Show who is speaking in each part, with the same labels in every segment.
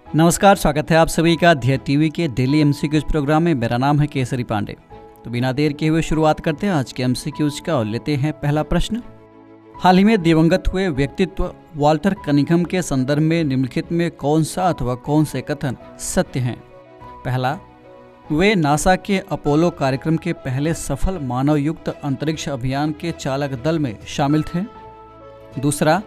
Speaker 1: नमस्कार, स्वागत है आप सभी का ध्येय टीवी के डेली एमसीक्यूज प्रोग्राम में। मेरा नाम है केसरी पांडे। तो बिना देर के हुए शुरुआत करते हैं आज के एमसीक्यूज का और लेते हैं पहला प्रश्न। हाल ही में दिवंगत हुए व्यक्तित्व वाल्टर कनिंघम के संदर्भ में निम्नलिखित में कौन सा अथवा कौन से कथन सत्य हैं? पहला, वे नासा के अपोलो कार्यक्रम के पहले सफल मानवयुक्त अंतरिक्ष अभियान के चालक दल में शामिल थे। दूसरा,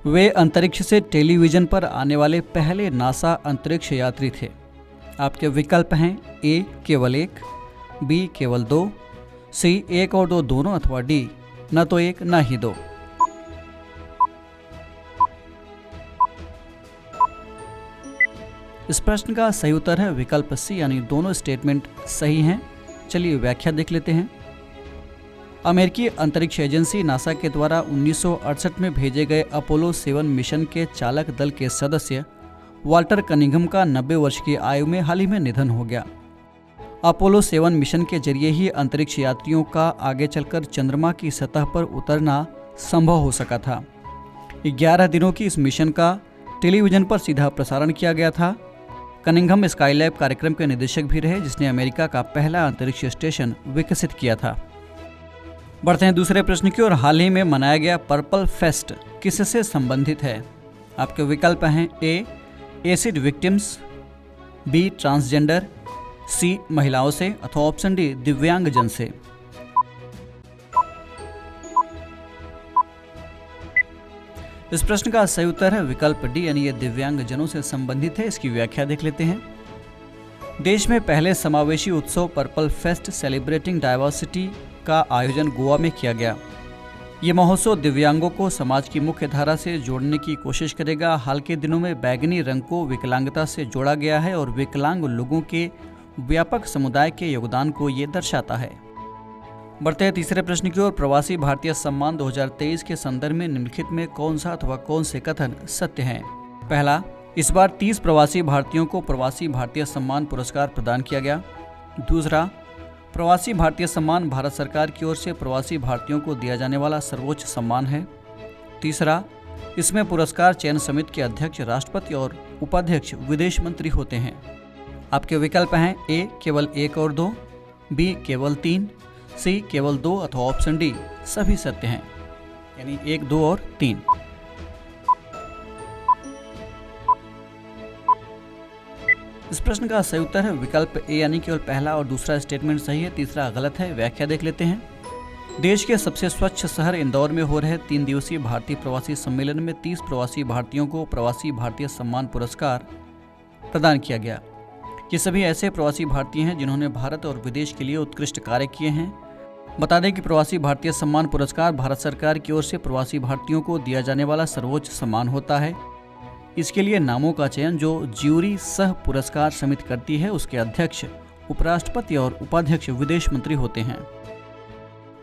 Speaker 1: वे अंतरिक्ष से टेलीविजन पर आने वाले पहले नासा अंतरिक्ष यात्री थे। आपके विकल्प हैं ए केवल एक, बी केवल दो, सी एक और दो दोनों, अथवा डी न तो एक न ही दो। इस प्रश्न का सही उत्तर है विकल्प सी, यानी दोनों स्टेटमेंट सही हैं। चलिए व्याख्या देख लेते हैं। अमेरिकी अंतरिक्ष एजेंसी नासा के द्वारा 1968 में भेजे गए अपोलो 7 मिशन के चालक दल के सदस्य वाल्टर कनिंघम का 90 वर्ष की आयु में हाल ही में निधन हो गया। अपोलो 7 मिशन के जरिए ही अंतरिक्ष यात्रियों का आगे चलकर चंद्रमा की सतह पर उतरना संभव हो सका था। 11 दिनों की इस मिशन का टेलीविजन पर सीधा प्रसारण किया गया था। कनिंघम स्काईलैब कार्यक्रम के निदेशक भी रहे, जिसने अमेरिका का पहला अंतरिक्ष स्टेशन विकसित किया था। बढ़ते हैं दूसरे प्रश्न की ओर। हाल ही में मनाया गया पर्पल फेस्ट किससे संबंधित है? आपके विकल्प हैं ए एसिड विक्टिम्स, बी ट्रांसजेंडर, सी महिलाओं से, अथवा ऑप्शन डी दिव्यांगजन से। इस प्रश्न का सही उत्तर है विकल्प डी, यानी ये दिव्यांगजनों से संबंधित है। इसकी व्याख्या देख लेते हैं। देश में पहले समावेशी उत्सव पर्पल फेस्ट सेलिब्रेटिंग डाइवर्सिटी का आयोजन गोवा में किया गया। ये महोत्सव दिव्यांगों को समाज की मुख्य धारा से जोड़ने की कोशिश करेगा। हाल के दिनों में बैगनी रंग को विकलांगता से जोड़ा गया है और विकलांग लोगों के व्यापक समुदाय के योगदान को ये दर्शाता है। बढ़ते हैं तीसरे प्रश्न की ओर। प्रवासी भारतीय सम्मान 2023 के संदर्भ में निम्नलिखित में कौन सा अथवा कौन से कथन सत्य हैं? पहला, इस बार 30 प्रवासी भारतीयों को प्रवासी भारतीय सम्मान पुरस्कार प्रदान किया गया। दूसरा, प्रवासी भारतीय सम्मान भारत सरकार की ओर से प्रवासी भारतीयों को दिया जाने वाला सर्वोच्च सम्मान है। तीसरा, इसमें पुरस्कार चयन समिति के अध्यक्ष राष्ट्रपति और उपाध्यक्ष विदेश मंत्री होते हैं। आपके विकल्प हैं ए केवल एक और दो, बी केवल तीन, सी केवल दो, अथवा ऑप्शन डी सभी सत्य हैं, यानी एक, दो और तीन। इस प्रश्न का सही उत्तर है विकल्प ए, यानी केवल पहला और दूसरा स्टेटमेंट सही है, तीसरा गलत है। व्याख्या देख लेते हैं। देश के सबसे स्वच्छ शहर इंदौर में हो रहे 3 दिवसीय भारतीय प्रवासी सम्मेलन में 30 प्रवासी भारतीयों को प्रवासी भारतीय सम्मान पुरस्कार प्रदान किया गया। ये सभी ऐसे प्रवासी भारतीय हैं जिन्होंने भारत और विदेश के लिए उत्कृष्ट कार्य किए हैं। बता दें कि प्रवासी भारतीय सम्मान पुरस्कार भारत सरकार की ओर से प्रवासी भारतीयों को दिया जाने वाला सर्वोच्च सम्मान होता है। इसके लिए नामों का चयन जो ज्यूरी सह पुरस्कार समिति करती है, उसके अध्यक्ष उपराष्ट्रपति और उपाध्यक्ष विदेश मंत्री होते हैं।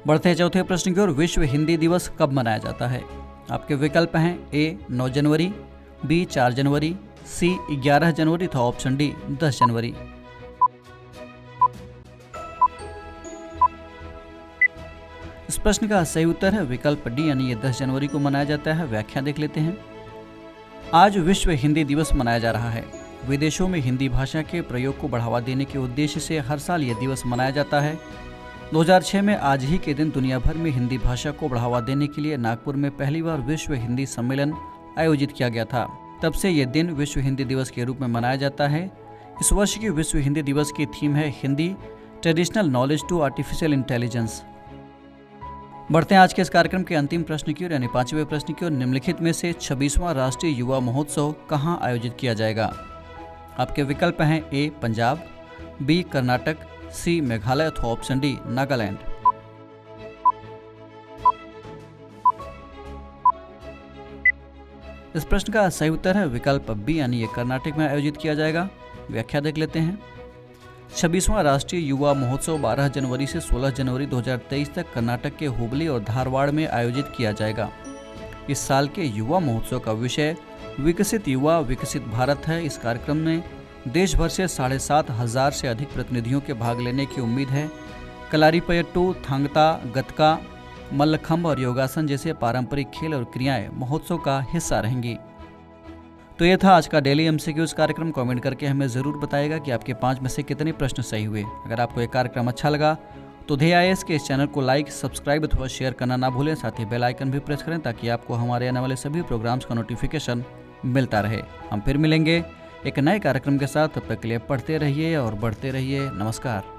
Speaker 1: बढ़ते हैं चौथे प्रश्न की ओर। विश्व हिंदी दिवस कब मनाया जाता है? आपके विकल्प हैं ए 9 जनवरी, बी 4 जनवरी, सी 11 जनवरी, था ऑप्शन डी 10 जनवरी। इस प्रश्न का सही उत्तर है विकल्प डी, यानी ये 10 जनवरी को मनाया जाता है। व्याख्या देख लेते हैं। आज विश्व हिंदी दिवस मनाया जा रहा है। विदेशों में हिंदी भाषा के प्रयोग को बढ़ावा देने के उद्देश्य से हर साल यह दिवस मनाया जाता है। 2006 में आज ही के दिन दुनिया भर में हिंदी भाषा को बढ़ावा देने के लिए नागपुर में पहली बार विश्व हिंदी सम्मेलन आयोजित किया गया था। तब से यह दिन विश्व हिंदी दिवस के रूप में मनाया जाता है। इस वर्ष की विश्व हिंदी दिवस की थीम है Hindi traditional knowledge to artificial intelligence. बढ़ते हैं आज के इस कार्यक्रम के अंतिम प्रश्न की ओर, यानी 5वें प्रश्न की ओर। निम्नलिखित में से 26वां राष्ट्रीय युवा महोत्सव कहां आयोजित किया जाएगा? आपके विकल्प हैं ए पंजाब, बी कर्नाटक, सी मेघालय, अथवा ऑप्शन डी नागालैंड। इस प्रश्न का सही उत्तर है विकल्प बी, यानी ये कर्नाटक में आयोजित किया जाएगा। व्याख्या देख लेते हैं। 26वां राष्ट्रीय युवा महोत्सव 12 जनवरी से 16 जनवरी 2023 तक कर्नाटक के हुबली और धारवाड़ में आयोजित किया जाएगा। इस साल के युवा महोत्सव का विषय विकसित युवा विकसित भारत है। इस कार्यक्रम में देश भर से 7,500 से अधिक प्रतिनिधियों के भाग लेने की उम्मीद है। कलारीपयट्टू, थांगता, गतका, मल्लखंब और योगासन जैसे पारंपरिक खेल और क्रियाएं महोत्सव का हिस्सा रहेंगी। तो ये था आज का डेली एमसीक्यूज कार्यक्रम। कमेंट करके हमें ज़रूर बताइएगा कि आपके 5 में से कितने प्रश्न सही हुए। अगर आपको ये कार्यक्रम अच्छा लगा तो DIIS के इस चैनल को लाइक, सब्सक्राइब अथवा शेयर करना ना भूलें। साथ ही बेल आइकन भी प्रेस करें ताकि आपको हमारे आने वाले सभी प्रोग्राम्स का नोटिफिकेशन मिलता रहे। हम फिर मिलेंगे एक नए कार्यक्रम के साथ। तब तक के लिए पढ़ते रहिए और बढ़ते रहिए। नमस्कार।